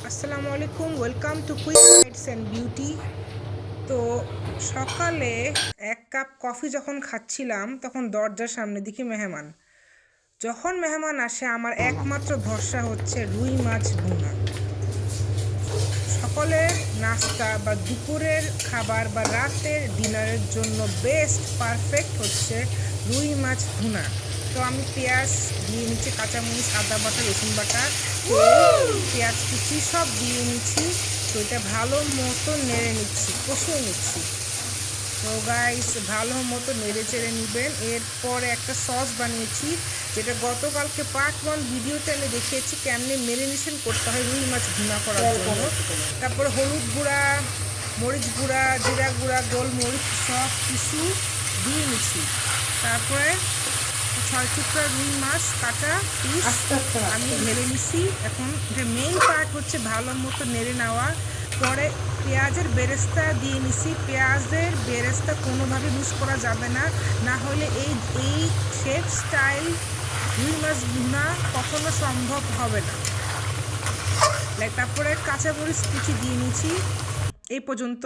আসসালামু আলাইকুম, welcome to quick bites and beauty. তো সকালে এক কাপ কফি যখন খাচ্ছিলাম তখন দরজার সামনে দেখি মেহমান। যখন মেহমান আসে আমার একমাত্র ভরসা হচ্ছে রুই মাছ ভুনা। সকালের নাস্তা বা দুপুরের খাবার বা রাতের ডিনারের জন্য বেস্ট পারফেক্ট হচ্ছে রুই মাছ ভুনা। তো আমি পেঁয়াজ দিয়ে নিচ্ছি, কাঁচামরিচ, আদা বাটা, রসুন বাটা, তেল, পেঁয়াজ কুচি সব দিয়ে নিচ্ছি। তো এটা ভালো মতো নেড়ে নিচ্ছি, কষিয়ে নিচ্ছি। তো গাইস ভালো মতো নেড়ে চেড়ে নেবেন। এরপরে একটা সস বানিয়েছি, যেটা গতকালকে পার্ট 1 ভিডিওতে আমি দেখিয়েছি কেমনে ম্যারিনেশন করতে হয় রুই মাছ ভুনা করার জন্য। তারপরে হলুদ গুঁড়া, মরিচ গুঁড়া, জিরা গুঁড়া, গোলমরিচ সব কিছু দিয়ে নিচ্ছি। তারপরে 6 টুকরা রুই মাছ কাটা পিস আমি ঢেলে নিছি। এখন এটা মেইন পার্ট হচ্ছে ভালো মতো নেড়ে নেওয়া। পরে পেঁয়াজের বেরেস্তা দিয়ে নিছি। পেঁয়াজের বেরেস্তা কোনোভাবে মিস করা যাবে না, না হলে এই শেফ স্টাইল রুই মাছ ভুনা কখনো সম্ভব হবে না। তারপরে কাঁচামরিচ কুচি দিয়ে নিচ্ছি। এই পর্যন্ত।